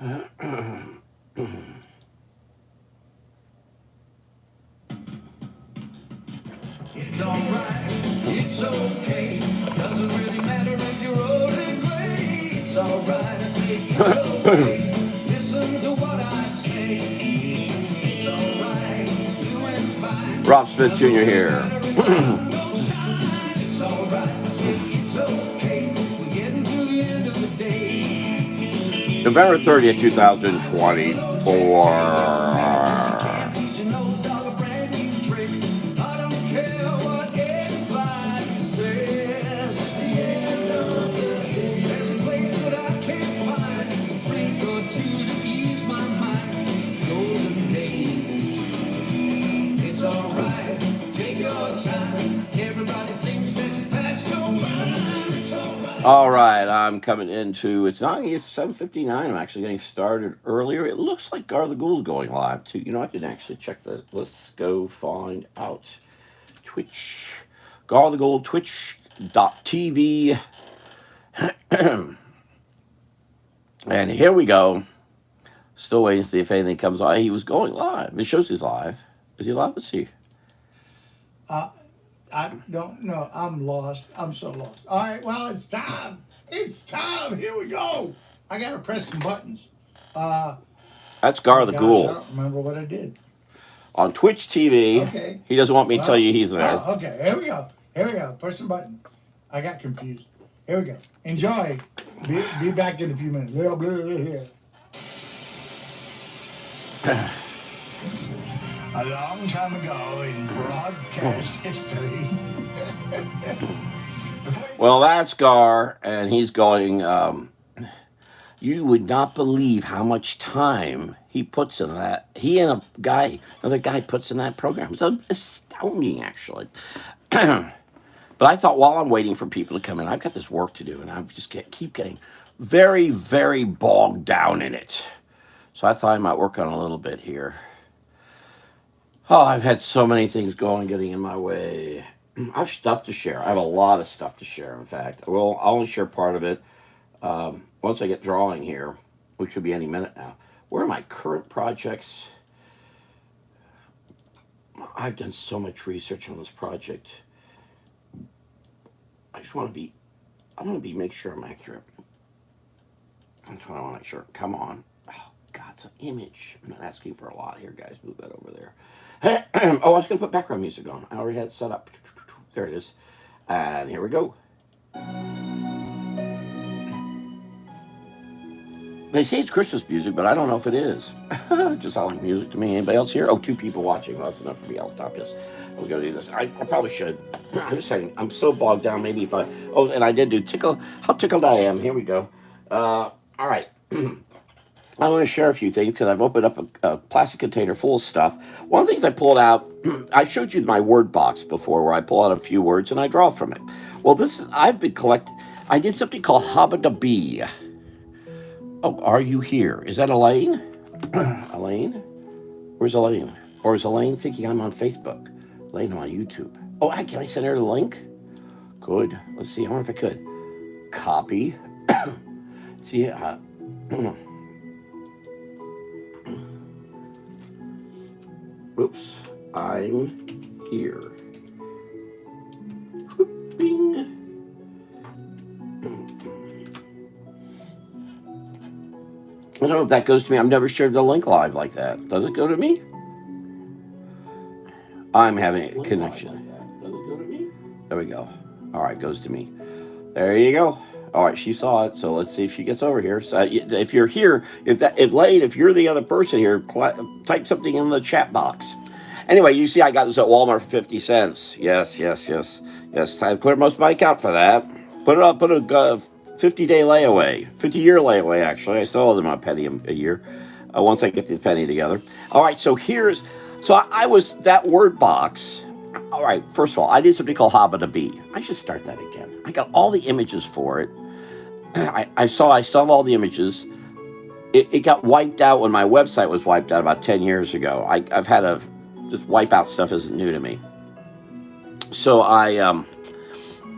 It's alright, it's okay. Doesn't really matter if you're old and gray. It's alright, I say it's okay. Listen to what I say. It's alright, doing fine. Rob Smith Jr. here. It's alright, I say it's okay. We're getting to the end of the day. November 30th, 2024. All right, I'm coming into, it's 7:59. I'm actually getting started earlier. It looks like Gar the Ghoul is going live too. You know, I didn't actually check this. Let's go find out. Twitch, Gar the Ghoul, twitch.tv. And here we go. Still waiting to see if anything comes on. He was going live. It shows he's live. Is he live? Let's see. I don't know. I'm lost. I'm so lost. All right, well, it's time. It's time. Here we go. I got to press some buttons. That's Gar the Ghoul. I don't remember what I did. On Twitch TV. Okay. He doesn't want me to tell you he's there. Oh, okay. Here we go. Here we go. Push some button. I got confused. Here we go. Enjoy. Be back in a few minutes. Blah, blah, blah, blah. A long time ago in broadcast history. Well, that's Gar, and he's going, you would not believe how much time he puts in that. He and another guy puts in that program. It's astounding, actually. But I thought while I'm waiting for people to come in, I've got this work to do, and I just keep getting very, very bogged down in it. So I thought I might work on a little bit here. Oh, I've had so many things going, getting in my way. I have stuff to share. I have a lot of stuff to share, in fact. I'll only share part of it once I get drawing here, which will be any minute now. Where are my current projects? I've done so much research on this project. I want to make sure I'm accurate. That's what I want to make sure. Come on. Oh, God, it's an image. I'm not asking for a lot here, guys. Move that over there. Oh, I was going to put background music on. I already had it set up. There it is. And here we go. They say it's Christmas music, but I don't know if it is. Just sounds like music to me. Anybody else here? Oh, 2 people watching. Well, that's enough for me. I'll stop this. I was going to do this. I probably should. I'm just saying, I'm so bogged down. Maybe if I... Oh, and I did do tickle. How tickled I am. Here we go. All right. I want to share a few things because I've opened up a plastic container full of stuff. One of the things I pulled out, I showed you my word box before where I pull out a few words and I draw from it. Well, I've been collecting, I did something called Haba da Bee. Oh, are you here? Is that Elaine? Elaine? Where's Elaine? Or is Elaine thinking I'm on Facebook? Elaine, I'm on YouTube. Oh, can I send her the link? Good. Let's see. I wonder if I could. Copy. See, oops, I'm here. Bing. I don't know if that goes to me. I've never shared the link live like that. Does it go to me? I'm having a connection. Does it go to me? There we go. All right, goes to me. There you go. All right, she saw it, so let's see if she gets over here. So if you're here, if you're the other person here, type something in the chat box. Anyway, you see I got this at Walmart for 50 cents. Yes. I cleared most of my account for that. Put a 50-day layaway, 50-year layaway, actually. I still owe them a penny a year once I get the penny together. All right, so I was that word box. All right, first of all, I did something called Haba da Bee. I should start that again. I got all the images for it. I still have all the images. It got wiped out when my website was wiped out about 10 years ago. I've had to just wipe out stuff isn't new to me. So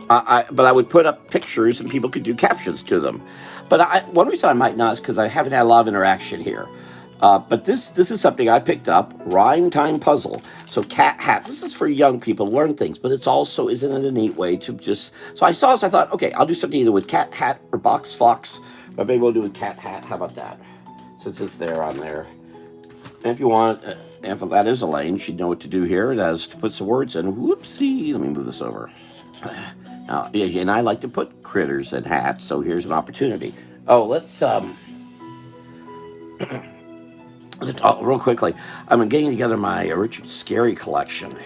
But I would put up pictures and people could do captions to them. But one reason I might not is because I haven't had a lot of interaction here. But this is something I picked up, Rhyme Time Puzzle. So cat hats. This is for young people to learn things, but it's also, isn't it a neat way to just, so I saw this, I thought, okay, I'll do something either with cat hat or box fox, but maybe we'll do a cat hat. How about that? Since it's there on there. And if you want, if that is Elaine, she'd know what to do here. It has to put some words in. Whoopsie, let me move this over. And I like to put critters in hats, so here's an opportunity. Oh, let's real quickly. I'm getting together my Richard Scarry collection.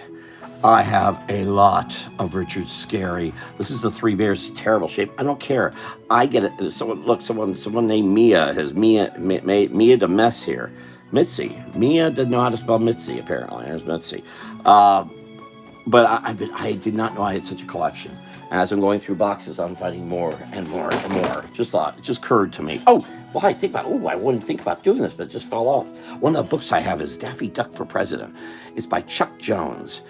I have a lot of Richard Scarry. This is the Three Bears, terrible shape. I don't care. I get it. Someone named Mia has Mia to mess here. Mitzi. Mia didn't know how to spell Mitzi, apparently. There's Mitzi. But I did not know I had such a collection. And as I'm going through boxes, I'm finding more and more and more. It just occurred to me. Oh, well, I wouldn't think about doing this, but it just fell off. One of the books I have is Daffy Duck for President. It's by Chuck Jones.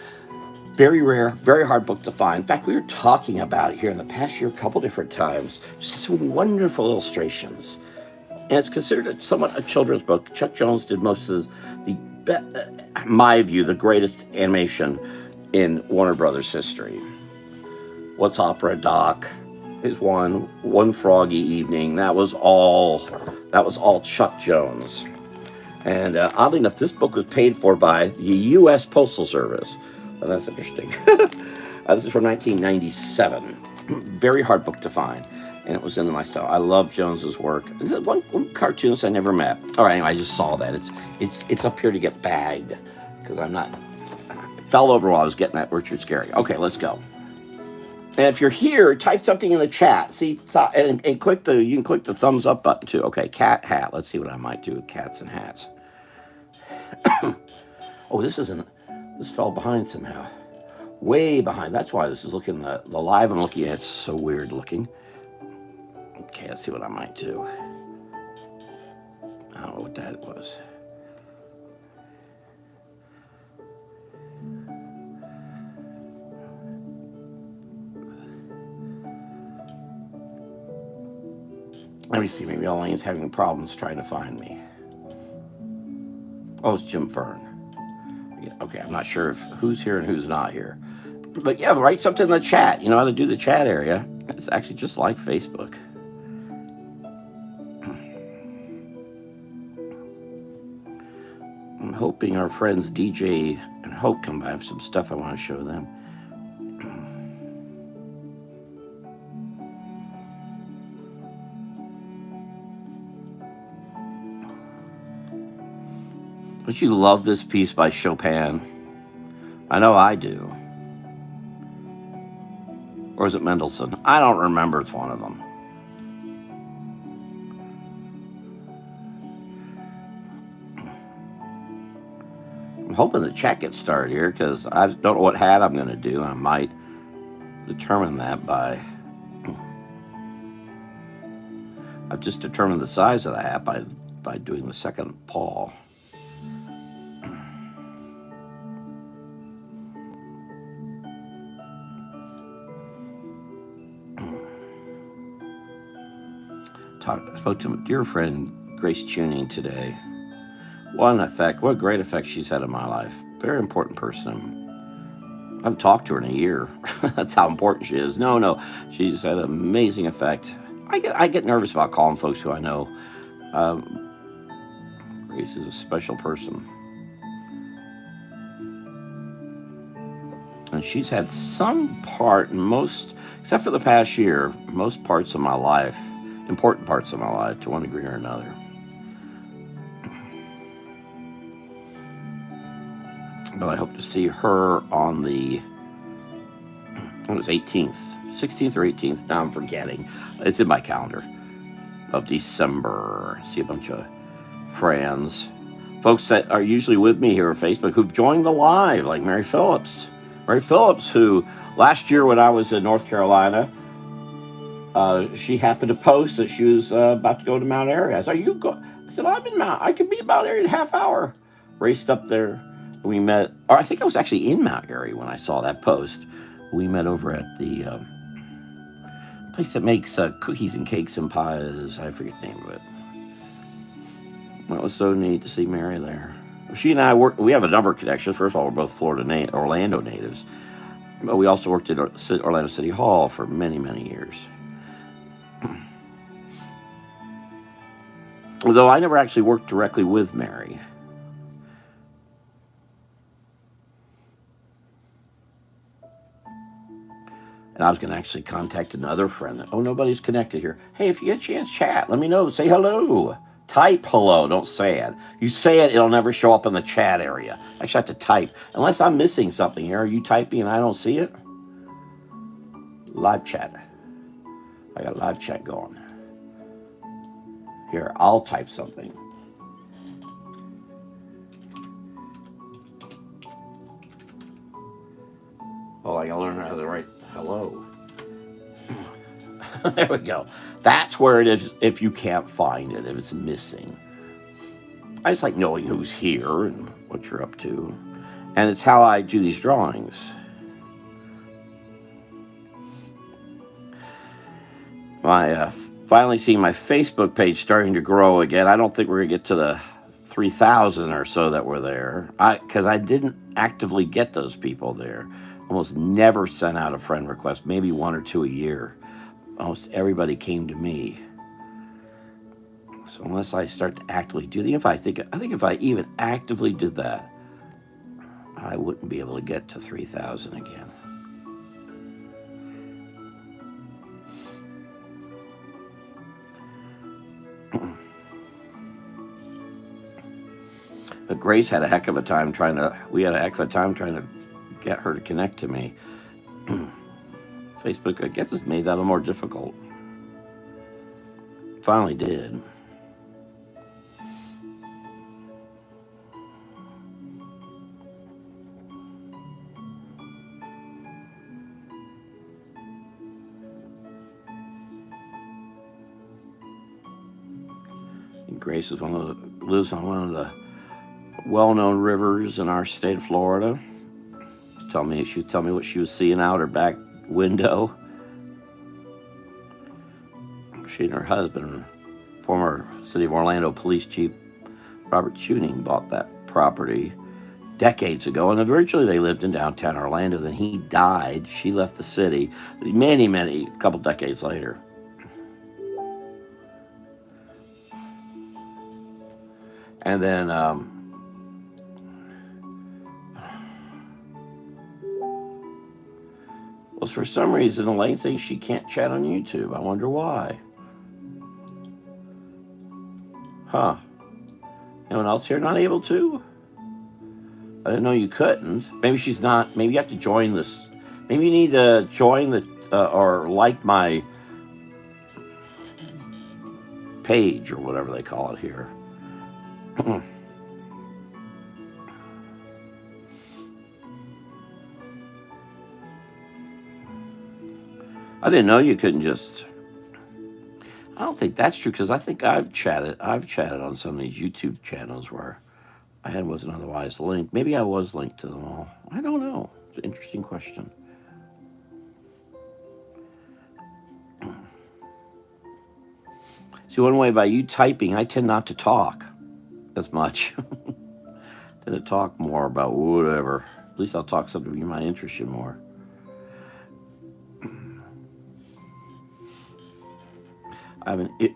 Very rare, very hard book to find. In fact, we were talking about it here in the past year a couple different times. Just some wonderful illustrations. And it's considered somewhat a children's book. Chuck Jones did most of my view, the greatest animation in Warner Brothers history. What's Opera Doc is one Froggy Evening. That was all Chuck Jones. And oddly enough, this book was paid for by the U.S. Postal Service. And that's interesting. This is from 1997. Very hard book to find. And it was in my style. I love Jones's work. One cartoonist I never met. All right, anyway, I just saw that. It's up here to get bagged because it fell over while I was getting that Richard Scarry. Okay, let's go. And if you're here, type something in the chat. See, and you can click the thumbs up button too. Okay, cat hat. Let's see what I might do with cats and hats. Oh, this fell behind somehow. Way behind. That's why this is looking, the live I'm looking at, it's so weird looking. Okay, let's see what I might do. I don't know what that was. Let me see, maybe Elaine's having problems trying to find me. Oh, it's Jim Fern. Yeah, okay, I'm not sure who's here and who's not here. But yeah, write something in the chat. You know how to do the chat area. It's actually just like Facebook. I'm hoping our friends DJ and Hope come by. I have some stuff I want to show them. Don't you love this piece by Chopin? I know I do. Or is it Mendelssohn? I don't remember. It's one of them. I'm hoping the chat gets started here because I don't know what hat I'm going to do. I might determine that by... I've just determined the size of the hat by doing the second paw. I spoke to my dear friend Grace Tuning today. What a great effect she's had in my life. Very important person. I haven't talked to her in a year. That's how important she is. No, she's had an amazing effect. I get nervous about calling folks who I know. Grace is a special person. And she's had some part in except for the past year, most parts of my life, important parts of my life to one degree or another. But I hope to see her on the, it was 18th, 16th or 18th, now I'm forgetting. It's in my calendar of December. See a bunch of friends, folks that are usually with me here on Facebook who've joined the live, like Mary Phillips. Mary Phillips, who last year when I was in North Carolina, she happened to post that she was about to go to Mount Airy. I said, I said, I'm in Mount. I could be about Airy in a half hour. Raced up there. We met, or I think I was actually in Mount Airy when I saw that post. We met over at the Place that makes cookies and cakes and pies. I forget the name of it. Well, it was so neat to see Mary there. She and I work. We have a number of connections. First of all, we're both Orlando natives, but we also worked at Orlando City Hall for many, many years. Although I never actually worked directly with Mary. And I was going to actually contact another friend. Oh, nobody's connected here. Hey, if you get a chance, chat. Let me know. Say hello. Type hello. Don't say it. You say it, it'll never show up in the chat area. I actually have to type. Unless I'm missing something here. Are you typing and I don't see it? Live chat. I got live chat going. Here, I'll type something. Oh, I gotta learn how to write hello. There we go. That's where it is if you can't find it, if it's missing. I just like knowing who's here and what you're up to. And it's how I do these drawings. Finally seeing my Facebook page starting to grow again. I don't think we're going to get to the 3,000 or so that were there. Because I didn't actively get those people there. Almost never sent out a friend request, maybe 1 or 2 a year. Almost everybody came to me. So unless I start to actively do I think if I even actively did that, I wouldn't be able to get to 3,000 again. But Grace had a heck of a time trying to get her to connect to me. Facebook, I guess, has made that a little more difficult. Finally did. And Grace is lives on one of the well-known rivers in our state of Florida. She would tell me what she was seeing out her back window. She and her husband, former City of Orlando Police Chief Robert Tuning, bought that property decades ago, and originally they lived in downtown Orlando. Then he died. She left the city a couple decades later. And then for some reason, Elaine saying she can't chat on YouTube. I wonder why. Huh. Anyone else here not able to? I didn't know you couldn't. Maybe she's not. Maybe you have to join this. Maybe you need to join the or like my page or whatever they call it here. I didn't know you couldn't just. I don't think that's true because I think I've chatted on some of these YouTube channels where I wasn't otherwise linked. Maybe I was linked to them all. I don't know. It's an interesting question. See, one way by you typing, I tend not to talk as much. I tend to talk more about whatever. At least I'll talk something you might interest you more.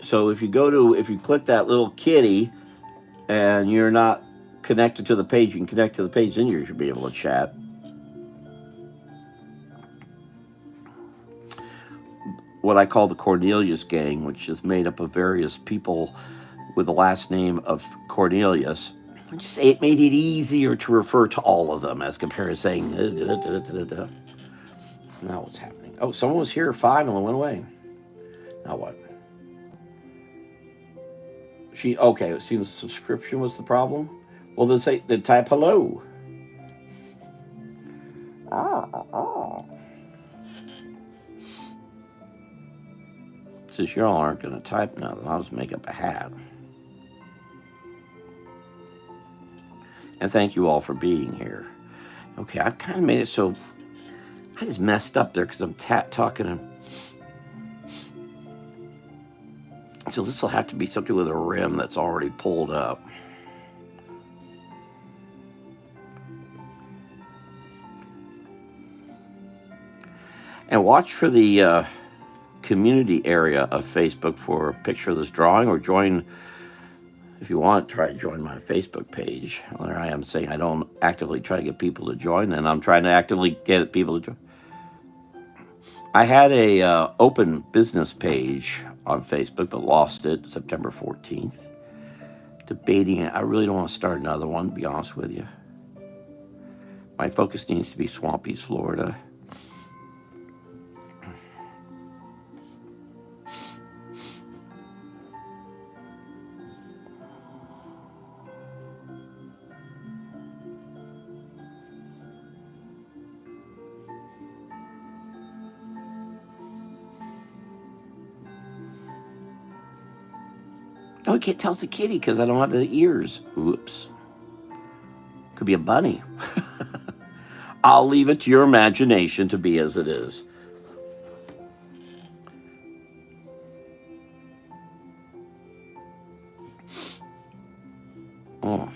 So if you click that little kitty and you're not connected to the page, you can connect to the page, then you should be able to chat. What I call the Cornelius gang, which is made up of various people with the last name of Cornelius. Just say it made it easier to refer to all of them as compared to saying Now what's happening? Oh, someone was here at 5 and went away. Now what? It seems subscription was the problem. Well, then type hello. Since y'all aren't going to type nothing, I'll just make up a hat. And thank you all for being here. Okay, I've kind of made it so I just messed up there because I'm talking to So this will have to be something with a rim that's already pulled up. And watch for the community area of Facebook for a picture of this drawing, or join, if you want, try to join my Facebook page. There I am saying I don't actively try to get people to join, and I'm trying to actively get people to join. I had a open business page on Facebook, but lost it September 14th. Debating it. I really don't want to start another one, to be honest with you. My focus needs to be Swampy, Florida. Oh, I can't tell it's a kitty because I don't have the ears. Oops. Could be a bunny. I'll leave it to your imagination to be as it is. Oh.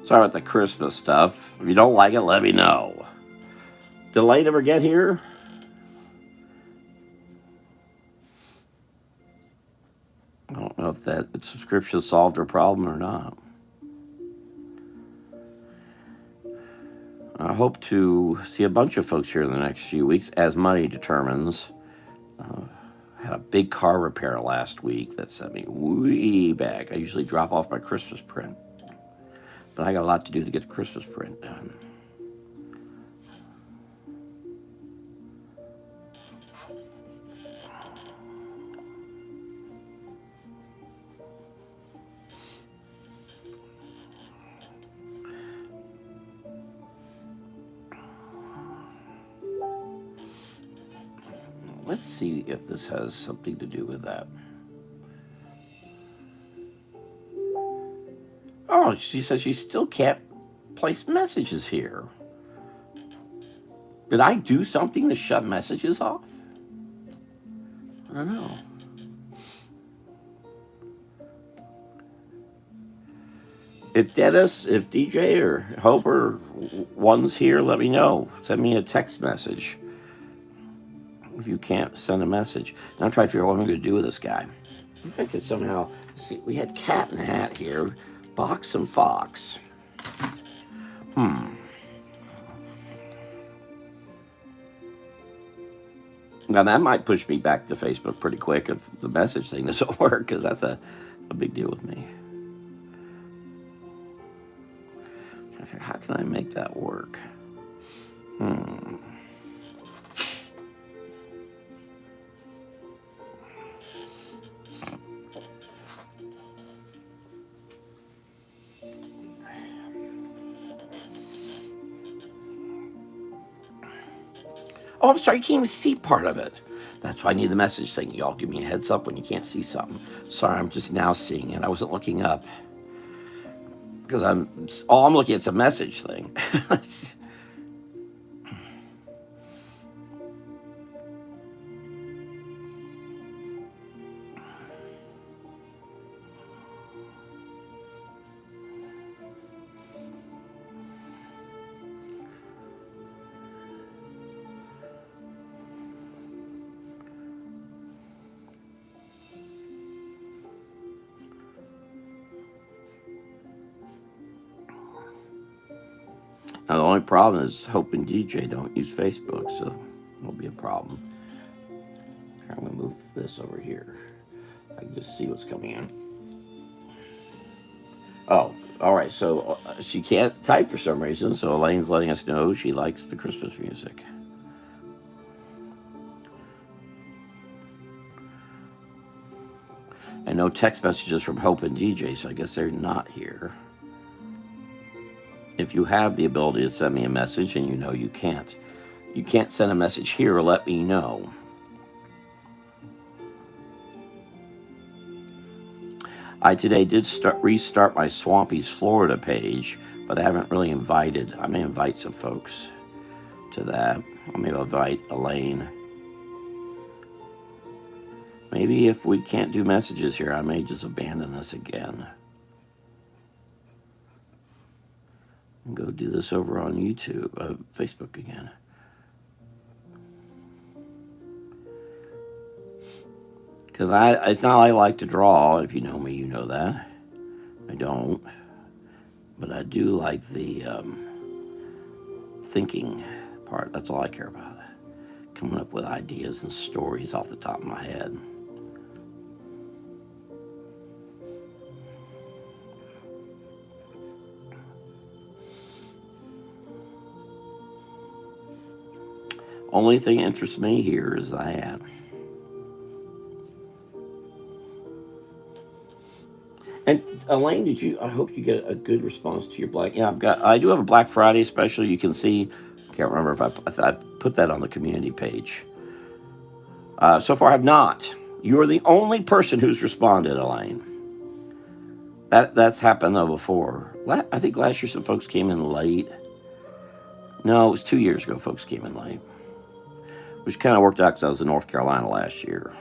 Sorry about the Christmas stuff. If you don't like it, let me know. Did Elaine ever get here? I don't know if that subscription solved her problem or not. I hope to see a bunch of folks here in the next few weeks as money determines. Had a big car repair last week that sent me way back. I usually drop off my Christmas print, but I got a lot to do to get the Christmas print done. Let's see if this has something to do with that. Oh, she says she still can't place messages here. Did I do something to shut messages off? I don't know. If Dennis, if DJ or Hope or one's here, let me know. Send me a text message if you can't send a message. Now I'm trying to figure out what I'm going to do with this guy. I could somehow see. We had Cat in the Hat here, Box and Fox. Now that might push me back to Facebook pretty quick if the message thing doesn't work, because that's a big deal with me. How can I make that work? Oh, I'm sorry, you can't even see part of it. That's why I need the message thing. Y'all give me a heads up when you can't see something. Sorry, I'm just now seeing it. I wasn't looking up. Because I'm looking at is a message thing. Now, the only problem is Hope and DJ don't use Facebook, so it'll be a problem. I'm going to move this over here. I can just see what's coming in. Oh, All right, so she can't type for some reason, so Elaine's letting us know she likes the Christmas music. And no text messages from Hope and DJ, so I guess they're not here. If you have the ability to send me a message and you know you can't send a message here, let me know. I today did restart my Swampy's Florida page, but I haven't really invited. I may invite some folks to that. I may invite Elaine. Maybe if we can't do messages here, I may just abandon this again. And go do this over on YouTube, Facebook again. Because it's not I like to draw. If you know me, you know that. I don't. But I do like the thinking part. That's all I care about. Coming up with ideas and stories off the top of my head. Only thing that interests me here is that. And Elaine, I hope you get a good response to your Black. Yeah, I do have a Black Friday special. You can see. Can't remember if I put that on the community page. So far, I have not. You are the only person who's responded, Elaine. That's happened though before. I think last year some folks came in late. No, it was 2 years ago. Folks came in late, which kind of worked out because I was in North Carolina last year.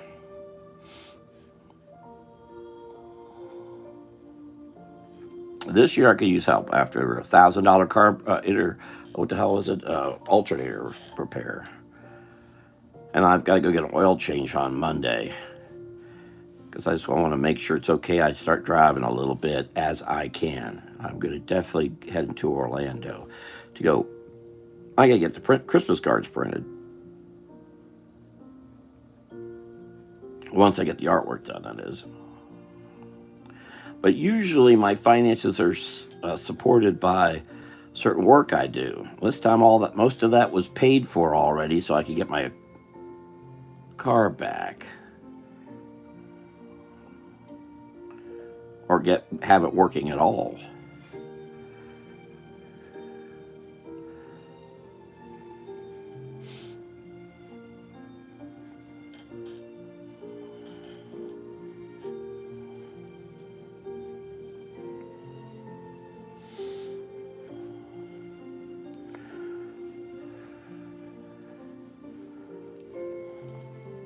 This year I could use help after a $1,000 car what the hell is it? Alternator repair. And I've got to go get an oil change on Monday. Because I just want to make sure it's okay. I start driving a little bit as I can. I'm going to definitely head into Orlando to go. I got to get the Christmas cards printed. Once I get the artwork done, that is. But usually my finances are supported by certain work I do. This time most of that was paid for already, so I could get my car back. Or have it working at all.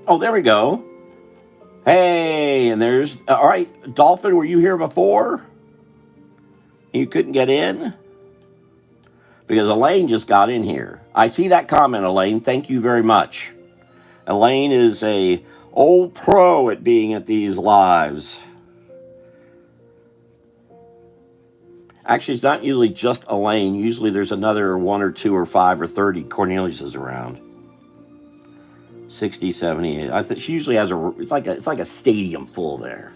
Oh, there we go. Hey, and there's... All right, Dolphin, were you here before? You couldn't get in? Because Elaine just got in here. I see that comment, Elaine. Thank you very much. Elaine is a old pro at being at these lives. Actually, it's not usually just Elaine. Usually there's another 1 or 2 or 5 or 30 Cornelius's around. 60, 70. I think she usually has it's like a stadium full there.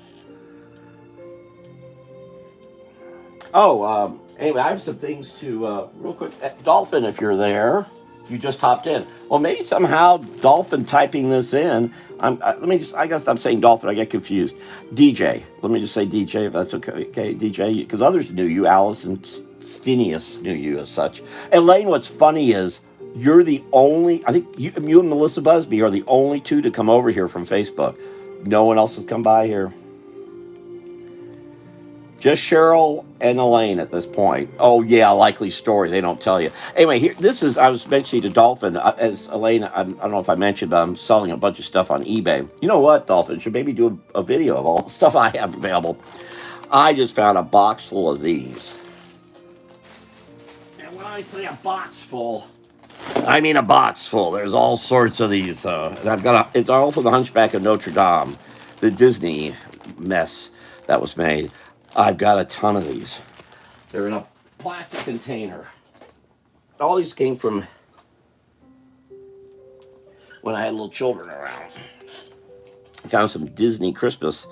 Oh, anyway, I have some things to real quick. Dolphin, if you're there, you just hopped in. Well, maybe somehow Dolphin typing this in. I guess I'm saying Dolphin. I get confused. DJ. Let me just say DJ, if that's okay. Okay, DJ, because others knew you. Alice and Stenius knew you as such. Elaine, what's funny is, you're the only, I think you and Melissa Busby are the only two to come over here from Facebook. No one else has come by here. Just Cheryl and Elaine at this point. Oh, yeah, likely story. They don't tell you. Anyway, I was mentioning to Dolphin, as Elaine, I don't know if I mentioned, but I'm selling a bunch of stuff on eBay. You know what, Dolphin? Should maybe do a video of all the stuff I have available. I just found a box full of these. And when I say a box full, I mean a box full. There's all sorts of these. And it's all from the Hunchback of Notre Dame, the Disney mess that was made. I've got a ton of these. They're in a plastic container. All these came from when I had little children around. I found some Disney Christmas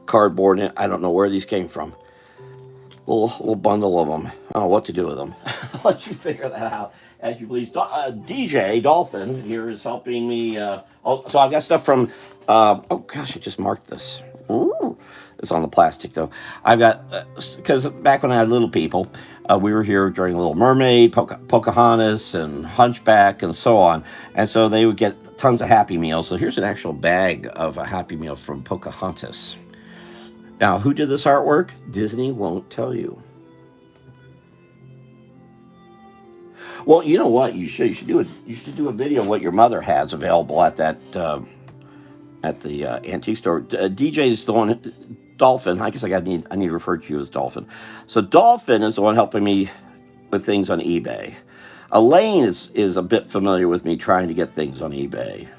cardboard. I don't know where these came from. little bundle of them. I don't know what to do with them. I'll let you figure that out as you please. DJ Dolphin here is helping me. So I've got stuff from. Oh gosh, I just marked this. Ooh, it's on the plastic though. I've got because back when I had little people, we were here during Little Mermaid, Pocahontas, and Hunchback, and so on. And so they would get tons of Happy Meals. So here's an actual bag of a Happy Meal from Pocahontas. Now, who did this artwork? Disney won't tell you. Well, you know what? You should do it. You should do a video of what your mother has available at that at the antique store. DJ's the one. Dolphin. I guess I need to refer to you as Dolphin. So Dolphin is the one helping me with things on eBay. Elaine is a bit familiar with me trying to get things on eBay.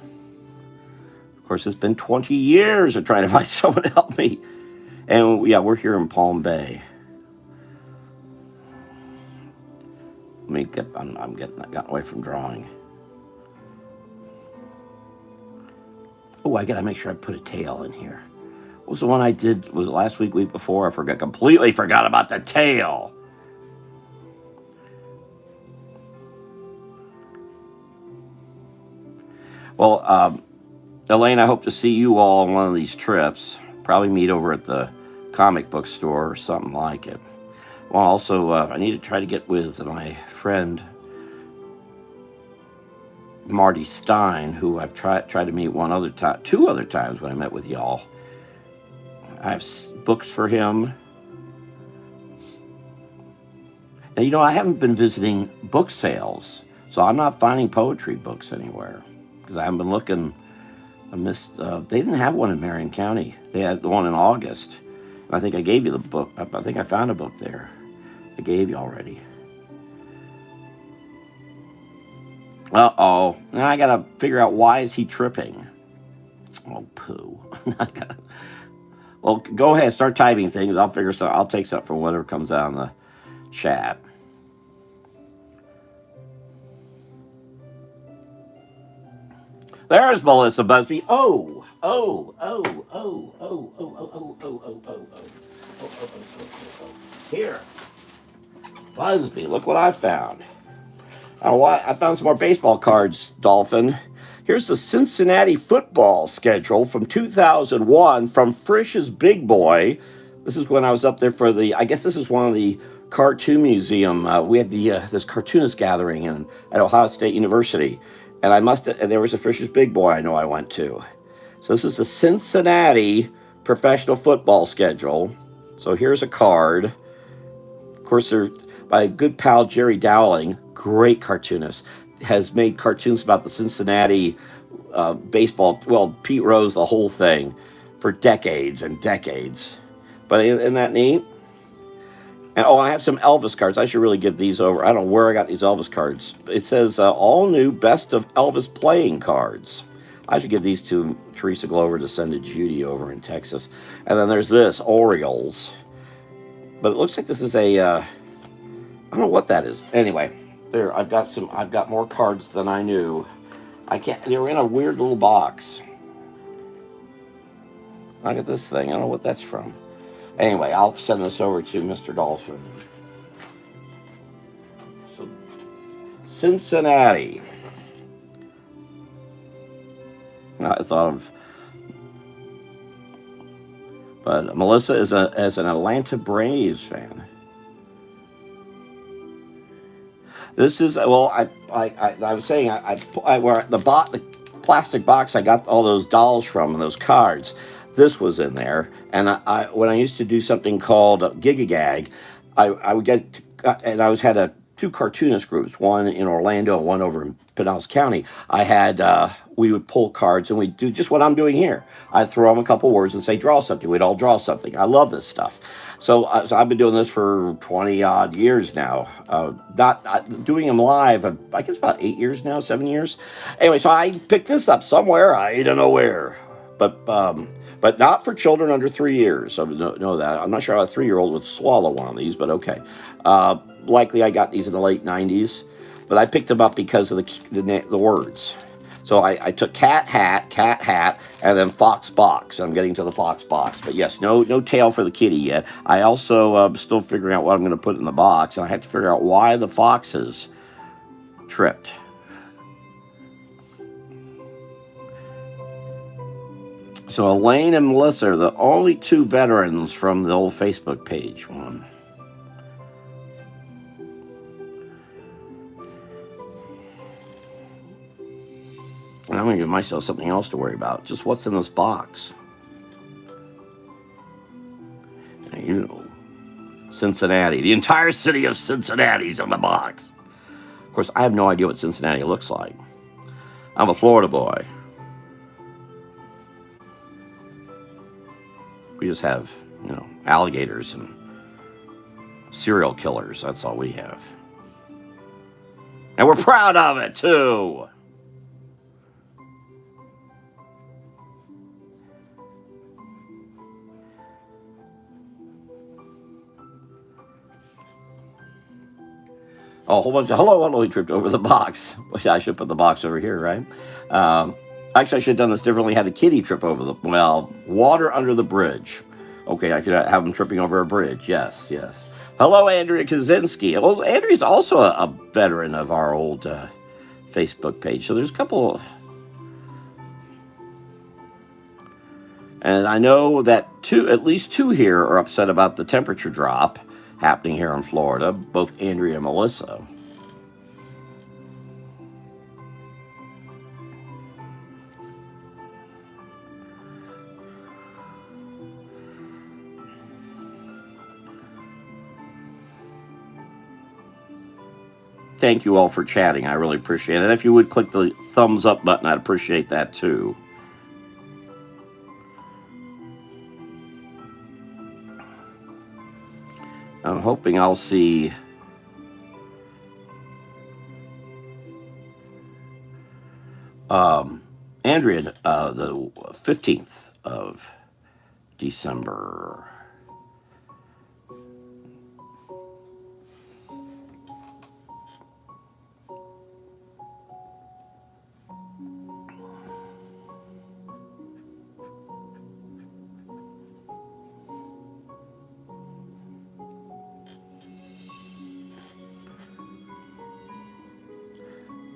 Of course, it's been 20 years of trying to find someone to help me. And yeah, we're here in Palm Bay. Let me get. I'm getting. I got away from drawing. Oh, I gotta make sure I put a tail in here. What was the one I did? Was it last week before? Completely forgot about the tail. Well, Elaine, I hope to see you all on one of these trips. Probably meet over at the comic book store or something like it. Well, also, I need to try to get with my friend Marty Stein, who I've tried to meet two other times when I met with y'all. I have books for him. Now, I haven't been visiting book sales, so I'm not finding poetry books anywhere because I haven't been looking. I missed. They didn't have one in Marion County. They had the one in August. I think I gave you the book. I think I found a book there. I gave you already. Uh-oh. Now I gotta figure out why is he tripping. Oh, poo. Well, go ahead, start typing things. I'll take something from whatever comes out in the chat. There's Melissa Busby. Oh. Here. Busby, look what I found. I found some more baseball cards, Dolphin. Here's the Cincinnati football schedule from 2001 from Frisch's Big Boy. This is when I was up there for I guess this is one of the Cartoon Museum. We had this cartoonist gathering at Ohio State University. And and there was a Frisch's Big Boy I know I went to. So this is the Cincinnati professional football schedule. So here's a card. Of course, they're by a good pal, Jerry Dowling, great cartoonist, has made cartoons about the Cincinnati baseball, well, Pete Rose, the whole thing, for decades and decades. But isn't that neat? And I have some Elvis cards. I should really give these over. I don't know where I got these Elvis cards. It says all new best of Elvis playing cards. I should give these to Teresa Glover to send to Judy over in Texas. And then there's this, Orioles. But it looks like this is I don't know what that is. Anyway, there, I've got more cards than I knew. They were in a weird little box. Look at this thing. I don't know what that's from. Anyway, I'll send this over to Mr. Dolphin. So, Cincinnati. I thought of, but Melissa is an Atlanta Braves fan. This is I was saying where the plastic box I got all those dolls from and those cards. This was in there, and when I used to do something called Gig-a-Gag, I would get, and I had two cartoonist groups, one in Orlando and one over in Pinellas County. We would pull cards and we'd do just what I'm doing here. I'd throw them a couple words and say, draw something. We'd all draw something. I love this stuff. So I've been doing this for 20 odd years now. Not doing them live, I guess about 8 years now, 7 years. Anyway, so I picked this up somewhere. I don't know where, but not for children under 3 years. So know that. I'm not sure how a 3-year-old would swallow one of these, but okay. Likely I got these in the late 90s, but I picked them up because of the words. So I took cat hat, and then fox box. I'm getting to the fox box, but yes, no tail for the kitty yet. I also still figuring out what I'm going to put in the box, and I have to figure out why the foxes tripped. So Elaine and Melissa are the only two veterans from the old Facebook page one. And I'm going to give myself something else to worry about. Just what's in this box. And you know, Cincinnati. The entire city of Cincinnati's in the box. Of course, I have no idea what Cincinnati looks like. I'm a Florida boy. We just have, alligators and serial killers. That's all we have. And we're proud of it, too. Oh, a whole bunch of hello, he tripped over the box. I should put the box over here, right? Actually, I should have done this differently. Had the kitty trip over water under the bridge. Okay, I could have him tripping over a bridge. Yes. Hello, Andrea Kaczynski. Well, Andrea's also a veteran of our old Facebook page. So there's a couple. And I know that at least two here are upset about the temperature drop happening here in Florida, both Andrea and Melissa. Thank you all for chatting. I really appreciate it. And if you would click the thumbs up button, I'd appreciate that too. I'm hoping I'll see Andrea the 15th of December.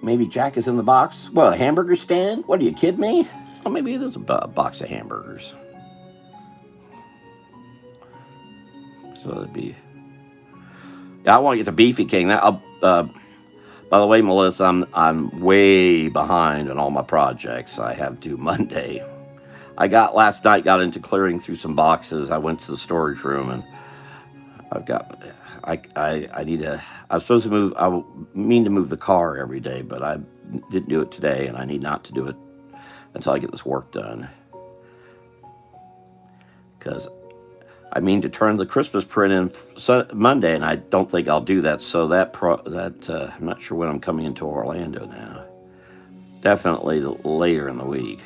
Maybe Jack is in the box. What, a hamburger stand? What, are you kidding me? Oh, maybe it is a box of hamburgers. So it'd be... Yeah, I want to get to Beefy King. By the way, Melissa, I'm way behind on all my projects. I have due Monday. Last night got into clearing through some boxes. I went to the storage room and I need to... I'm supposed to move... I mean to move the car every day, but I didn't do it today, and I need not to do it until I get this work done. Because I mean to turn the Christmas print in Monday, and I don't think I'll do that. So I'm not sure when I'm coming into Orlando now. Definitely later in the week.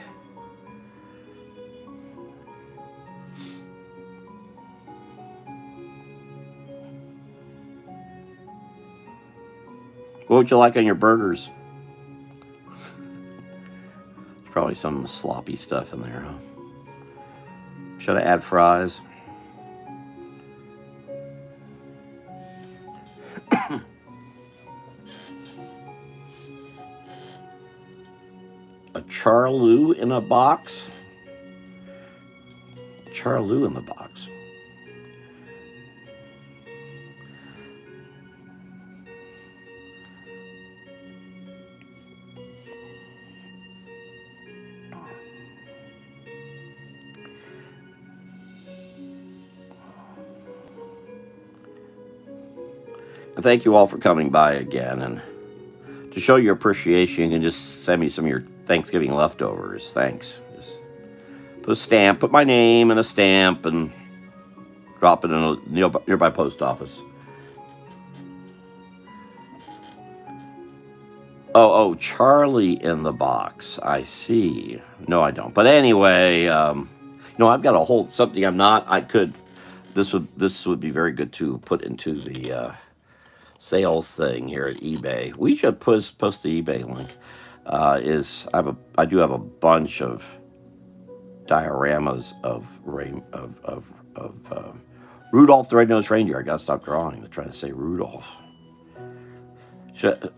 What would you like on your burgers? There's probably some sloppy stuff in there, huh? Should I add fries? A Charlou in a box? Charlou in the box. Thank you all for coming by again, and to show your appreciation, you can just send me some of your Thanksgiving leftovers. Thanks. Just put a stamp, put my name in a stamp, and drop it in a nearby post office. Oh, Charlie in the box. I see. No, I don't. But anyway, I've got a whole something I'm not. I could. This would be very good to put into the sales thing here at eBay. We should post the eBay link. is I do have a bunch of dioramas of Rudolph the Red-Nosed Reindeer. I gotta stop drawing to try to say Rudolph. Should,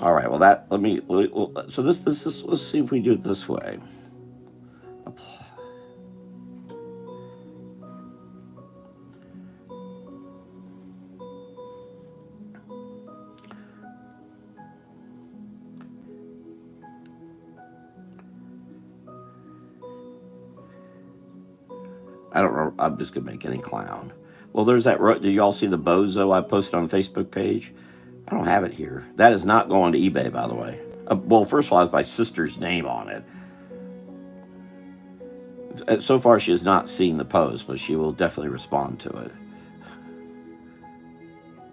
all right. Well, so this is, let's see if we do it this way. I don't know. I'm just gonna make any clown. Well, there's that. Did y'all see the bozo I posted on the Facebook page? I don't have it here. That is not going to eBay, by the way. Well, first of all, it has my sister's name on it. So far, she has not seen the post, but she will definitely respond to it.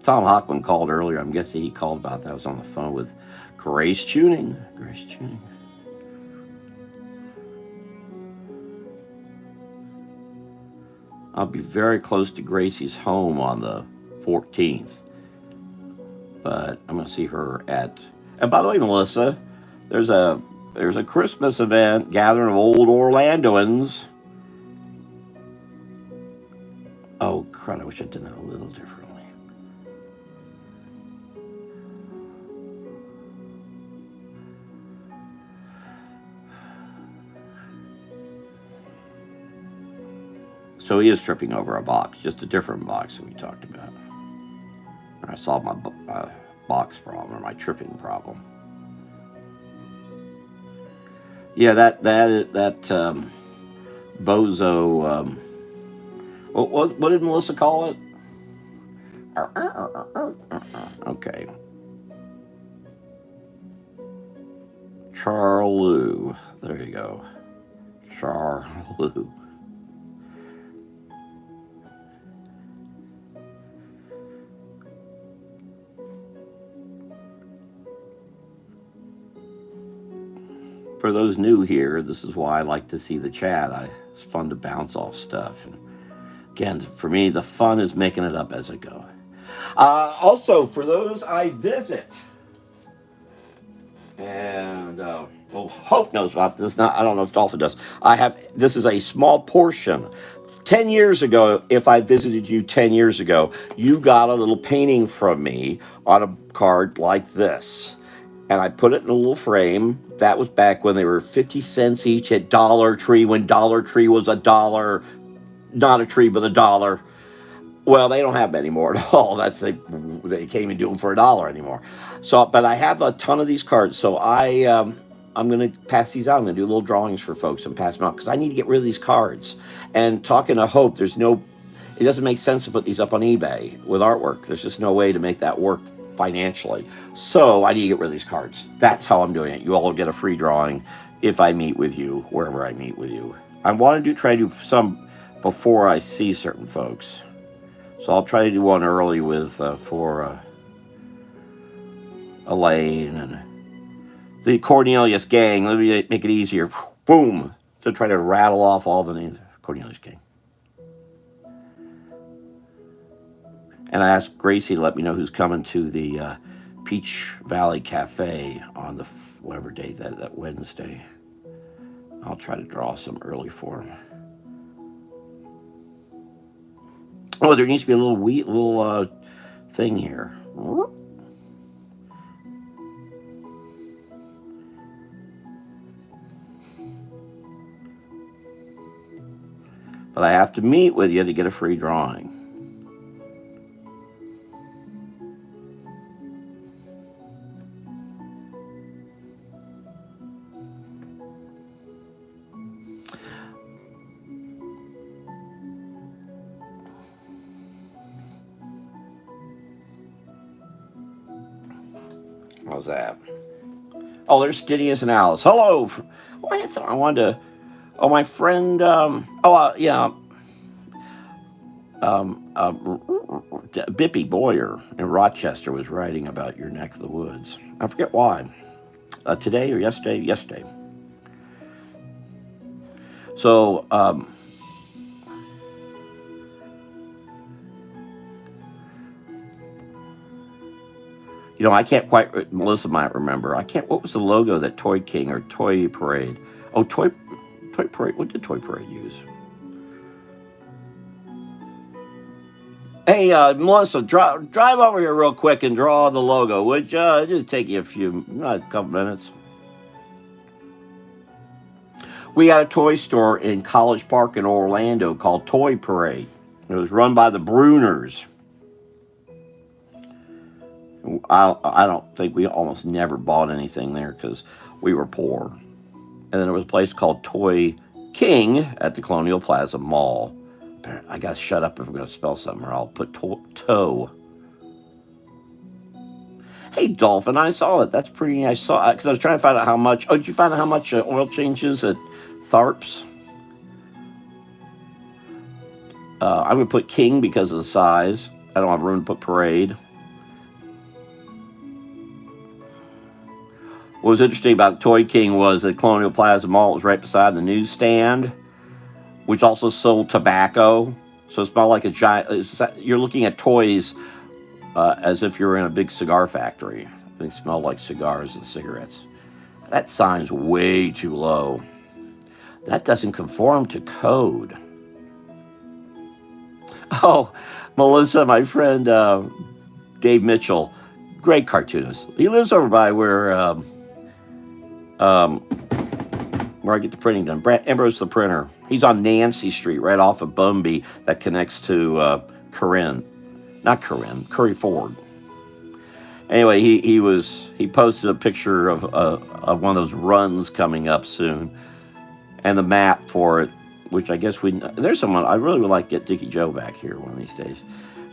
Tom Hockman called earlier. I'm guessing he called about that. I was on the phone with Grace Tuning. Grace Tuning. I'll be very close to Gracie's home on the 14th. But I'm going to see her at... And by the way, Melissa, there's a Christmas event, gathering of old Orlandoans. Oh, crud, I wish I'd done that a little differently. So he is tripping over a box, just a different box that we talked about. And I solved my box problem, or my tripping problem. Yeah, that bozo. What did Melissa call it? Okay. Charloo. There you go. Charloo. For those new here, this is why I like to see the chat. It's fun to bounce off stuff. And again, for me, the fun is making it up as I go. Also, for those I visit, and well, Hope knows about this. Now, I don't know if Dolphin does. This is a small portion. 10 years ago, if I visited you 10 years ago, you got a little painting from me on a card like this. And I put it in a little frame. That was back when they were 50 cents each at Dollar Tree, when Dollar Tree was $1, not a tree, but $1. Well, they don't have them anymore at all. They can't even do them for $1 anymore. So, but I have a ton of these cards. So I'm going to pass these out. I'm going to do little drawings for folks and pass them out because I need to get rid of these cards. And talking to Hope, it doesn't make sense to put these up on eBay with artwork. There's just no way to make that work financially. So I need to get rid of these cards. That's how I'm doing it. You all will get a free drawing if I meet with you, wherever I meet with you. I want to try to do some before I see certain folks. So I'll try to do one early for Elaine and the Cornelius gang. Let me make it easier. Boom. To try to rattle off all the names. Cornelius gang. And I asked Gracie to let me know who's coming to the Peach Valley Cafe on the whatever date, that Wednesday. I'll try to draw some early for him. Oh, there needs to be a little thing here. But I have to meet with you to get a free drawing. How's that? Oh, there's Stinius and Alice. Hello. Oh, I had something I wanted to... Oh, my friend... yeah. Bippy Boyer in Rochester was writing about your neck of the woods. I forget why. Today or yesterday? Yesterday. So... You know, I can't quite. Melissa might remember. I can't. What was the logo that Toy King or Toy Parade? Oh, Toy Parade. What did Toy Parade use? Hey, Melissa, drive over here real quick and draw the logo, would you? Just take you a couple minutes. We got a toy store in College Park in Orlando called Toy Parade. It was run by the Bruners. I don't think we almost never bought anything there because we were poor. And then there was a place called Toy King at the Colonial Plaza Mall. I got to shut up if we're going to spell something, or I'll put toe. Hey, Dolphin, I saw it. That's pretty nice. I saw because I was trying to find out how much. Oh, did you find out how much oil changes at Tharps? I'm going to put King because of the size. I don't have room to put Parade. What was interesting about Toy King was that Colonial Plaza Mall was right beside the newsstand, which also sold tobacco. So it smelled like a giant. You're looking at toys as if you're in a big cigar factory. They smelled like cigars and cigarettes. That sign's way too low. That doesn't conform to code. Oh, Melissa, my friend Dave Mitchell, great cartoonist. He lives over by where I get the printing done. Ambrose the printer. He's on Nancy Street, right off of Bumby, that connects to Curry Ford. Anyway, he posted a picture of one of those runs coming up soon, and the map for it, which I guess there's someone I really would like to get Dickie Joe back here one of these days.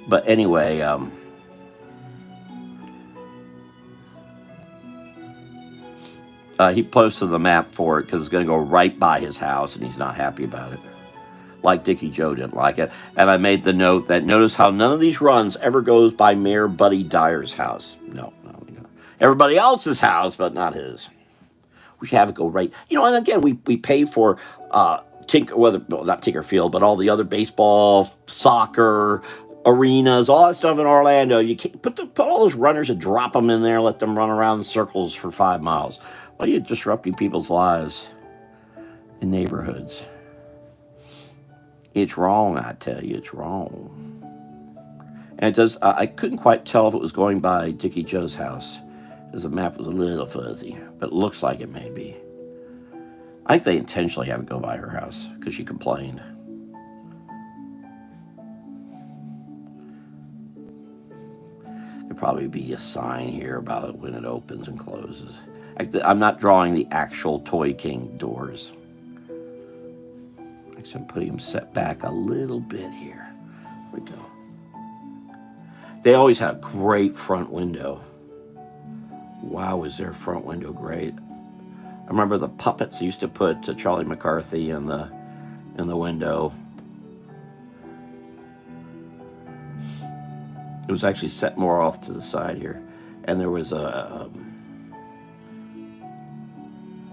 But anyway, he posted the map for it because it's going to go right by his house, and he's not happy about it. Like Dickie Joe didn't like it. And I made the note that notice how none of these runs ever goes by Mayor Buddy Dyer's house. No. Everybody else's house, but not his. We should have it go right. You know, and again, we pay for not Tinkerfield, but all the other baseball, soccer, arenas, all that stuff in Orlando. You can't put all those runners and drop them in there, let them run around in circles for 5 miles. Well, you're disrupting people's lives in neighborhoods. It's wrong, I tell you, it's wrong. And it does. I couldn't quite tell if it was going by Dickie Joe's house, as the map was a little fuzzy, but it looks like it may be. I think they intentionally have it go by her house because she complained. There'll probably be a sign here about it when it opens and closes. I'm not drawing the actual Toy King doors. Actually, I'm putting them set back a little bit here. There we go. They always had a great front window. Wow, is their front window great? I remember the puppets used to put Charlie McCarthy in the window. It was actually set more off to the side here, and there was a.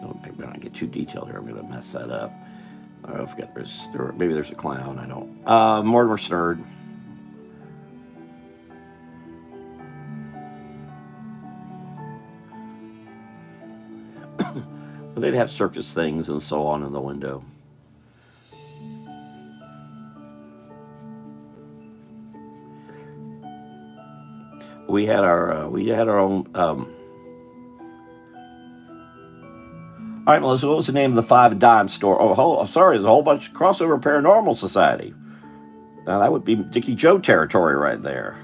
I better not get too detailed here. I'm going to mess that up. I forget. Maybe there's a clown. I don't. Mortimer Snerd. They'd have circus things and so on in the window. We had our own. All right, Melissa, what was the name of the 5 Dime store? Sorry, there's a whole bunch of Crossover Paranormal Society. Now that would be Dickie Joe territory right there.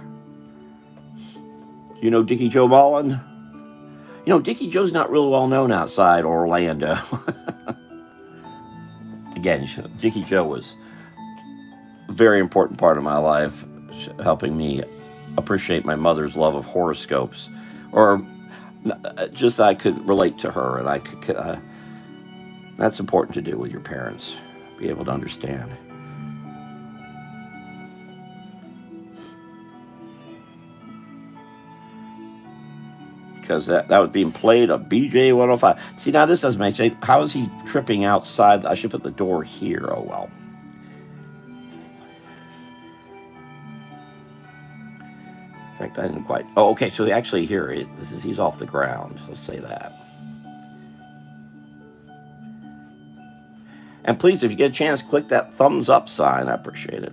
You know Dickie Joe Mullen? You know, Dickie Joe's not really well known outside Orlando. Again, Dickie Joe was a very important part of my life, helping me appreciate my mother's love of horoscopes, or just I could relate to her, and I could. That's important to do with your parents, be able to understand. Because that was being played on BJ 105. See, now this doesn't make sense. How is he tripping outside? I should put the door here. Oh, well. In fact, I didn't quite. Oh, okay. So actually, here he's off the ground. Let's say that. And please, if you get a chance, click that thumbs up sign. I appreciate it.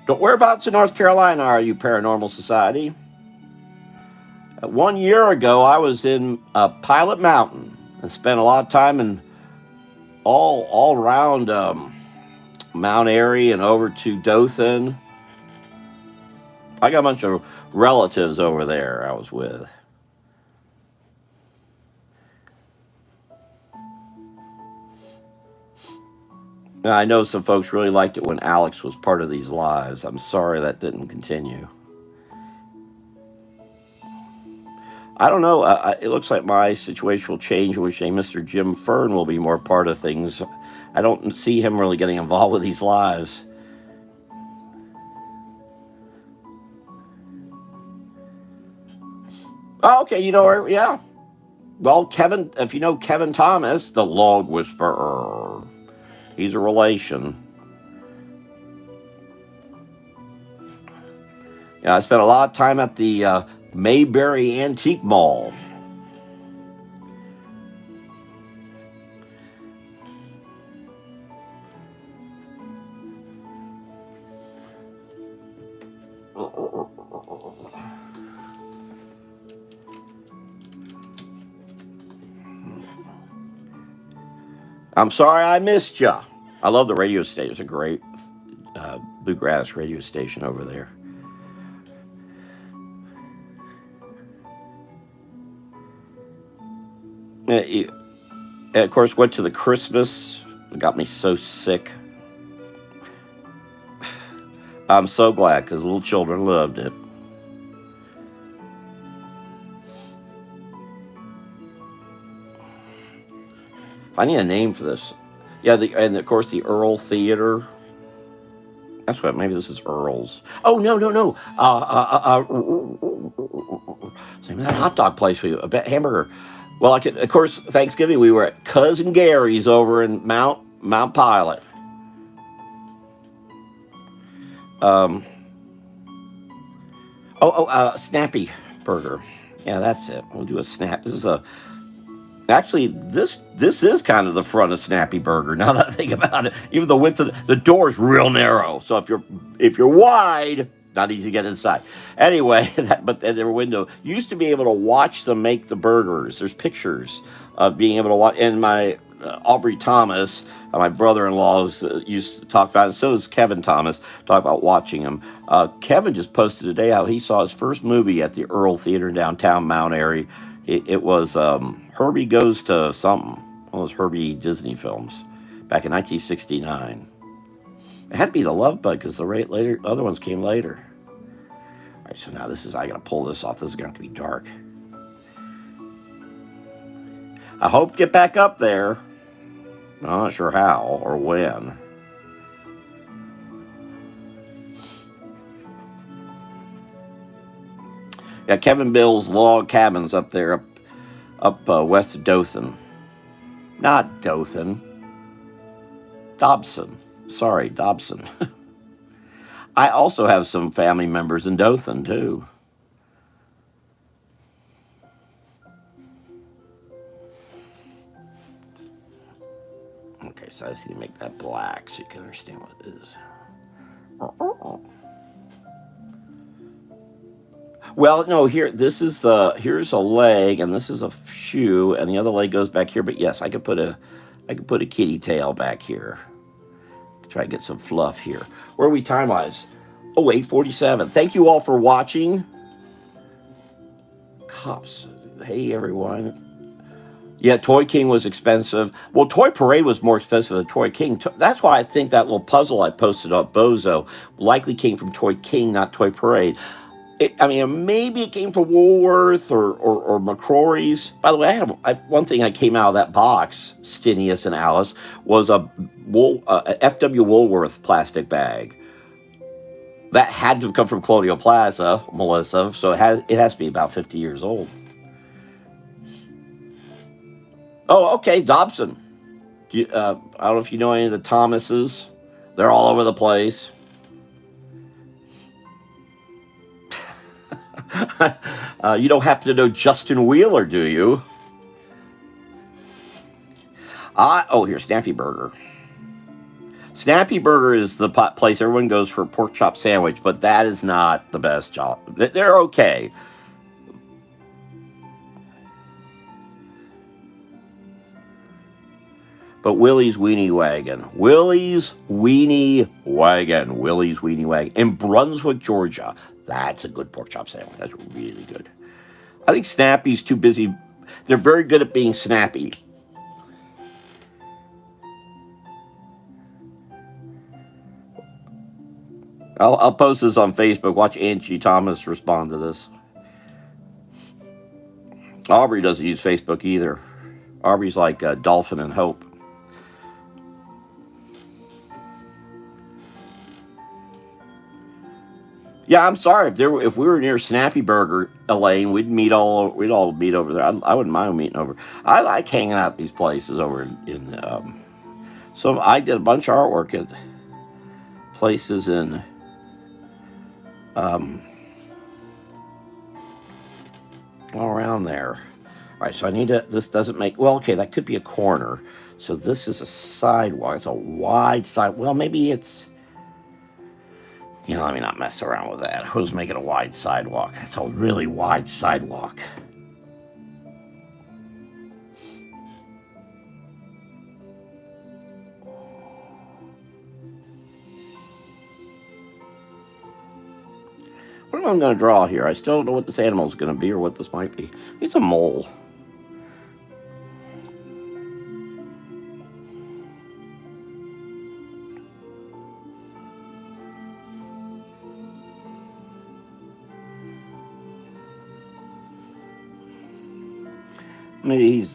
Whereabouts in North Carolina are you, Paranormal Society? 1 year ago, I was in Pilot Mountain and spent a lot of time in all around Mount Airy and over to Dothan. I got a bunch of relatives over there I was with. Now, I know some folks really liked it when Alex was part of these lives. I'm sorry that didn't continue. I don't know. It looks like my situation will change, which Mr. Jim Fern will be more part of things. I don't see him really getting involved with these lives. Oh, okay, you know where? Yeah. Well, Kevin, if you know Kevin Thomas, the Log Whisperer, he's a relation. Yeah, I spent a lot of time at the Mayberry Antique Mall. I'm sorry I missed ya. I love the radio station. It's a great bluegrass radio station over there. And of course, went to the Christmas. It got me so sick. I'm so glad because little children loved it. I need a name for this. Yeah, and of course the Earl Theater. That's what. Maybe this is Earl's. Oh no. Same that hot dog place we hamburger. Well, of course, Thanksgiving we were at Cousin Gary's over in Mount Pilot. Snappy Burger. Yeah, that's it. We'll do a snap. This is actually this is kind of the front of Snappy Burger. Now that I think about it, even the width of the door is real narrow. So if you're wide, not easy to get inside. Anyway, but their window you used to be able to watch them make the burgers. There's pictures of being able to watch. And my Aubrey Thomas, my brother-in-law, used to talk about it. So does Kevin Thomas, talk about watching them. Kevin just posted today how he saw his first movie at the Earl Theater in downtown Mount Airy. It was Herbie Goes to Something, one of those Herbie Disney films, back in 1969. It had to be The Love Bug because the other ones came later. All right, so now I gotta pull this off. This is going to be dark. I hope to get back up there. I'm not sure how or when. Yeah, Kevin Bill's log cabins up there, up west of Dothan. Not Dothan. Dobson. Sorry, Dobson. I also have some family members in Dothan, too. Okay, so I just need to make that black so you can understand what it is. Well, no, here's a leg, and this is a shoe, and the other leg goes back here. But yes, I could put a kitty tail back here. Try to get some fluff here. Where are we time-wise? Oh, 8:47. Thank you all for watching. Cops. Hey, everyone. Yeah, Toy King was expensive. Well, Toy Parade was more expensive than Toy King. That's why I think that little puzzle I posted up, Bozo, likely came from Toy King, not Toy Parade. Maybe it came from Woolworth or McCrory's. By the way, one thing I came out of that box, Stinius and Alice, was a FW Woolworth plastic bag. That had to have come from Colonial Plaza, Melissa, so it has to be about 50 years old. Oh, okay, Dobson. I don't know if you know any of the Thomases. They're all over the place. You don't happen to know Justin Wheeler, do you? Oh, here, Snappy Burger. Snappy Burger is the place everyone goes for a pork chop sandwich, but that is not the best job. They're okay. But Willie's Weenie Wagon. Willie's Weenie Wagon. Willie's Weenie Wagon. In Brunswick, Georgia. That's a good pork chop sandwich. That's really good. I think Snappy's too busy. They're very good at being snappy. I'll post this on Facebook. Watch Angie Thomas respond to this. Aubrey doesn't use Facebook either. Aubrey's like Dolphin and Hope. Yeah, I'm sorry if we were near Snappy Burger, Elaine, we'd all meet over there. I wouldn't mind meeting over. I like hanging out at these places over in so I did a bunch of artwork at places in all around there. All right, so I need to. This doesn't make well. Okay, that could be a corner. So this is a sidewalk. It's a wide side. Well, maybe it's. Let me not mess around with that. Who's making a wide sidewalk? That's a really wide sidewalk. What am I going to draw here? I still don't know what this animal is going to be or what this might be. It's a mole. Maybe he's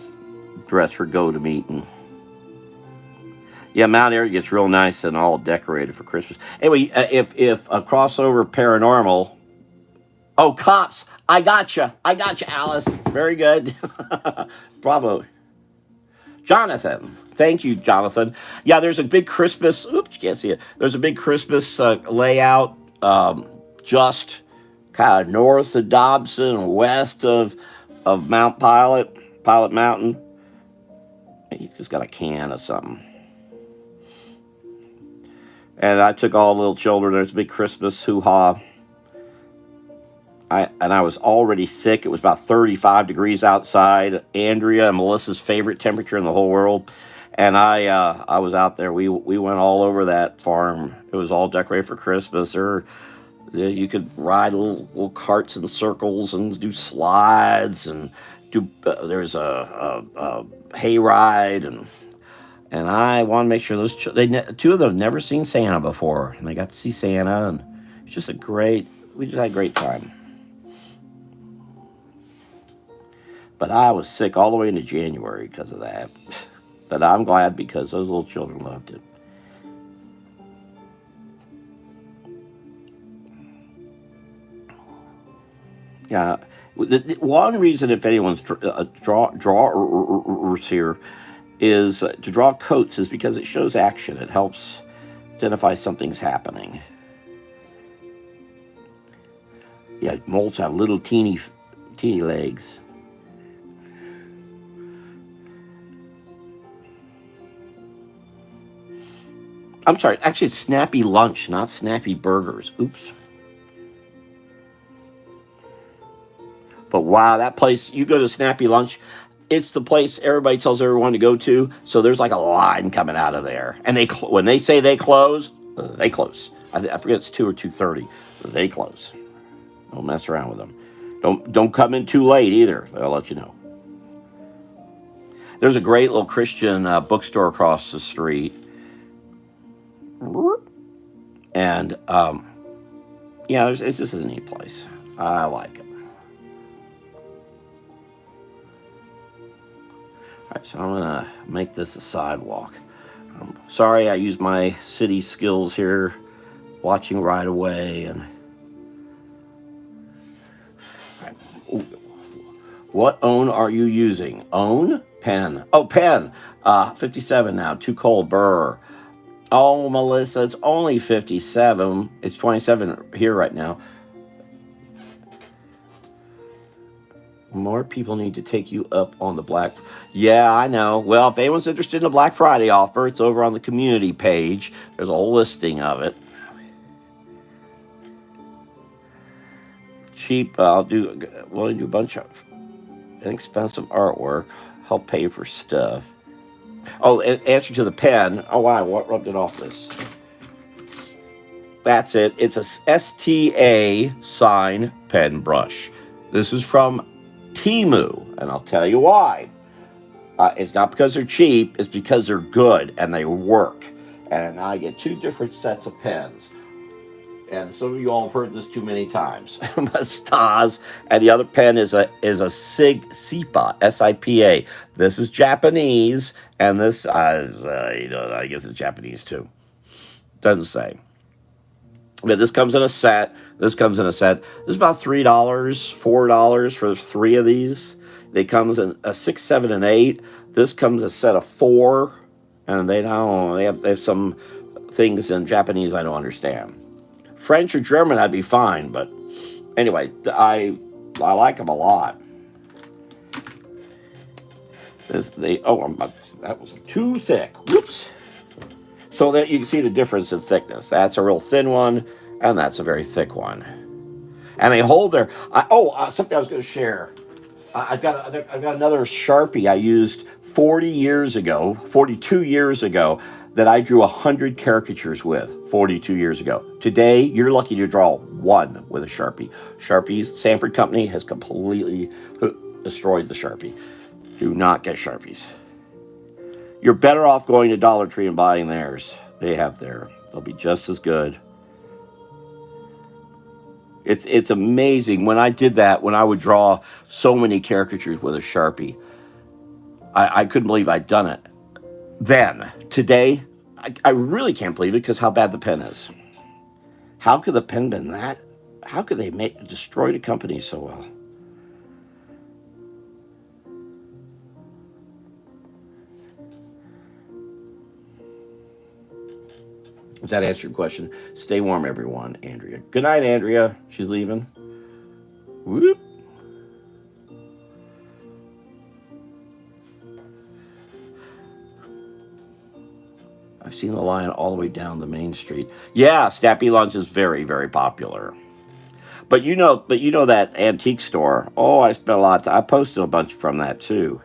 dressed for go to meeting. Yeah, Mount Airy gets real nice and all decorated for Christmas. Anyway, if a crossover paranormal. Oh, cops! I gotcha, Alice. Very good. Bravo, Jonathan. Thank you, Jonathan. Yeah, there's a big Christmas. Oops, you can't see it. There's a big Christmas layout just kind of north of Dobson, west of Mount Pilot Mountain. He's just got a can of something. And I took all the little children. There's a big Christmas hoo-ha. I was already sick. It was about 35 degrees outside. Andrea and Melissa's favorite temperature in the whole world. And I was out there. We went all over that farm. It was all decorated for Christmas. You could ride little carts in circles and do slides and do. There's a hayride and I want to make sure those two of them had never seen Santa before, and they got to see Santa, and it's just we just had a great time. But I was sick all the way into January because of that. But I'm glad because those little children loved it. Yeah, the one reason, if anyone's drawers here, is to draw coats is because it shows action. It helps identify something's happening. Yeah, moles have little teeny legs. I'm sorry, actually it's Snappy Lunch, not Snappy Burgers. Oops. But wow, that place, you go to Snappy Lunch, it's the place everybody tells everyone to go to. So there's like a line coming out of there. And when they say they close, they close. I forget it's 2 or 2:30. They close. Don't mess around with them. Don't come in too late either. They'll let you know. There's a great little Christian bookstore across the street. And yeah, it's just a neat place. I like it. All right, so I'm gonna make this a sidewalk. I'm sorry I used my city skills here, watching right away and. Right. What own are you using? Own? Pen. Oh, pen. 57 now. Too cold. Burr. Oh, Melissa, it's only 57. It's 27 here right now. More people need to take you up on the Black. Yeah, I know. Well, if anyone's interested in the Black Friday offer, it's over on the community page. There's a whole listing of it. Cheap. Willing to do a bunch of inexpensive artwork. Help pay for stuff. Oh, answer to the pen. Oh, wow. What rubbed it off this? That's it. It's a STA sign pen brush. This is from Temu, and I'll tell you why. It's not because they're cheap. It's because they're good and they work. And I get two different sets of pens. And some of you all have heard this too many times. Staz, and the other pen is a SIPA, S-I-P-A. This is Japanese, and this I guess it's Japanese too. Doesn't say. But this comes in a set. This is about $3, $4 for 3 of these. They comes in a 6, 7, and 8. This comes a set of 4, and they have some things in Japanese I don't understand. French or German, I'd be fine, but anyway, I like them a lot. That was too thick. Whoops. So that you can see the difference in thickness. That's a real thin one, and that's a very thick one. And they hold their. Something I was going to share. I've got another Sharpie I used 42 years ago, that I drew 100 caricatures with 42 years ago. Today, you're lucky to draw one with a Sharpie. Sharpies, Sanford Company has completely destroyed the Sharpie. Do not get Sharpies. You're better off going to Dollar Tree and buying theirs. They'll be just as good. It's amazing. When I did that, when I would draw so many caricatures with a Sharpie, I couldn't believe I'd done it. Then, today, I really can't believe it because how bad the pen is. How could the pen been that? How could they destroy the company so well? Does that answer your question? Stay warm, everyone, Andrea. Good night, Andrea. She's leaving. Whoop. I've seen the line all the way down the main street. Yeah, Snappy Lunch is very, very popular. But you know that antique store. Oh, I spent a lot. I posted a bunch from that too.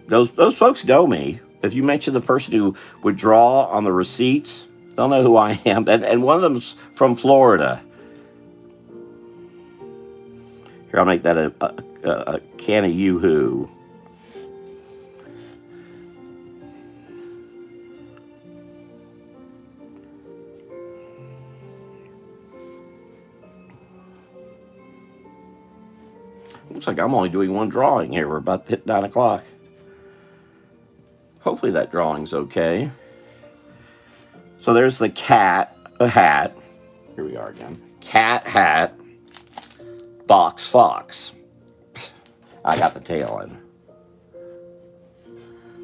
Those folks know me. If you mention the person who would draw on the receipts, they'll know who I am. And one of them's from Florida. Here, I'll make that a can of Yoo-hoo. Looks like I'm only doing one drawing here. We're about to hit 9 o'clock. Hopefully that drawing's okay. So there's the cat, a hat. Here we are again. Cat, hat, box, fox. I got the tail in.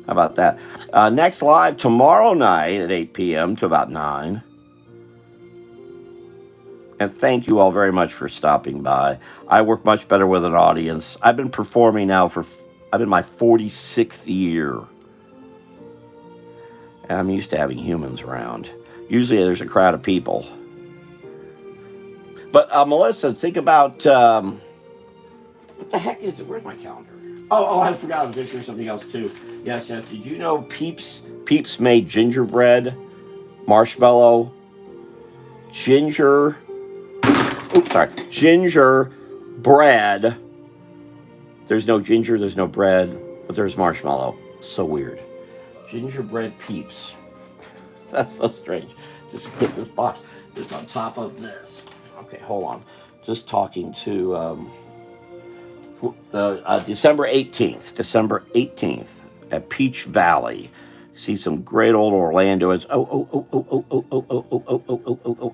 How about that? Next live tomorrow night at 8 p.m. to about 9. And thank you all very much for stopping by. I work much better with an audience. I've been performing now I'm in my 46th year. And I'm used to having humans around. Usually there's a crowd of people. But Melissa, think about, what the heck is it? Where's my calendar? Oh, I forgot. I was going to share something else too. Yes. Did you know Peeps made gingerbread, marshmallow, ginger bread. There's no ginger, there's no bread, but there's marshmallow. So weird. Gingerbread Peeps. That's so strange. Just get this box. It's on top of this. Okay, hold on. Just talking to December 18th at Peach Valley. See some great old Orlandoans. Oh,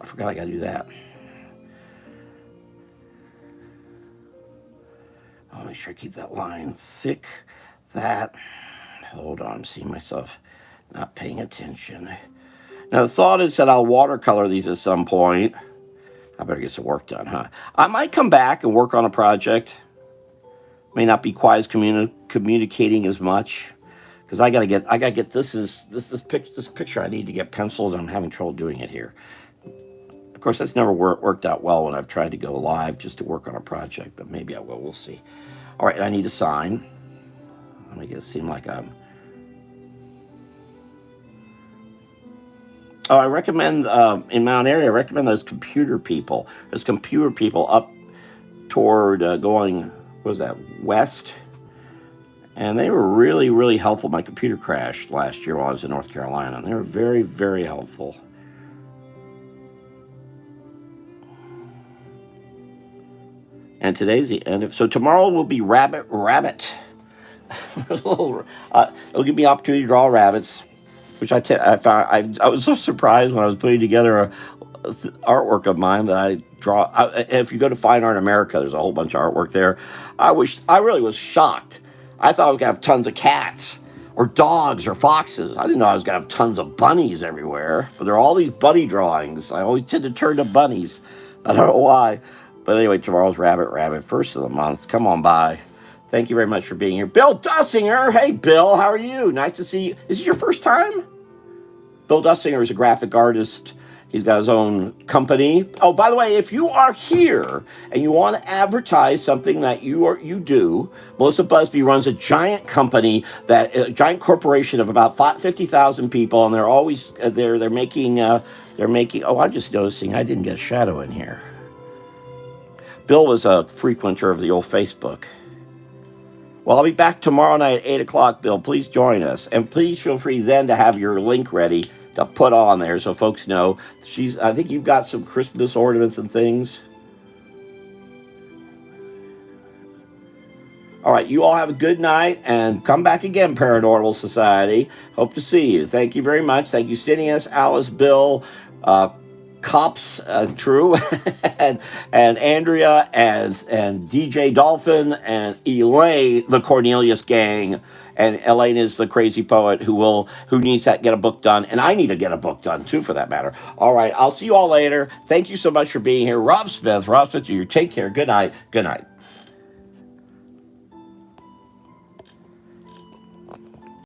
I forgot I gotta do that. I'll make sure I keep that line thick. Hold on, I'm seeing myself not paying attention. Now, the thought is that I'll watercolor these at some point. I better get some work done, huh? I might come back and work on a project. May not be quite as communicating as much because I gotta get this picture. I need to get penciled. And I'm having trouble doing it here. Of course, that's never worked out well when I've tried to go live just to work on a project, but maybe I will. We'll see. All right, I need to sign. I'll make it seem like I'm. Oh, I recommend in Mount Airy. I recommend those computer people. There's computer people up toward going. What was that, west? And they were really, really helpful. My computer crashed last year while I was in North Carolina. And they were very, very helpful. And today's the end of. So tomorrow will be Rabbit. It'll give me the opportunity to draw rabbits, which I was so surprised when I was putting together a artwork of mine that I draw. If you go to Fine Art America, there's a whole bunch of artwork there. I really was shocked. I thought I was gonna have tons of cats or dogs or foxes. I didn't know I was gonna have tons of bunnies everywhere. But there are all these bunny drawings. I always tend to turn to bunnies. I don't know why. But anyway, tomorrow's Rabbit, first of the month. Come on by. Thank you very much for being here. Bill Dussinger. Hey, Bill, how are you? Nice to see you. Is this your first time? Bill Dussinger is a graphic artist. He's got his own company. Oh, by the way, if you are here and you want to advertise something that you do, Melissa Busby runs a giant company, a giant corporation of about 50,000 people, and they're always they're making. Oh, I'm just noticing I didn't get a shadow in here. Bill was a frequenter of the old Facebook. Well, I'll be back tomorrow night at 8 o'clock, Bill. Please join us. And please feel free then to have your link ready to put on there so folks know. I think you've got some Christmas ornaments and things. All right, you all have a good night and come back again, Paranormal Society. Hope to see you. Thank you very much. Thank you, Sinius, Alice, Bill, Cops, True, and Andrea, and DJ Dolphin, and Elaine, the Cornelius Gang, and Elaine is the crazy poet who needs to get a book done, and I need to get a book done too, for that matter. All right, I'll see you all later. Thank you so much for being here, Rob Smith. You take care. Good night. Good night.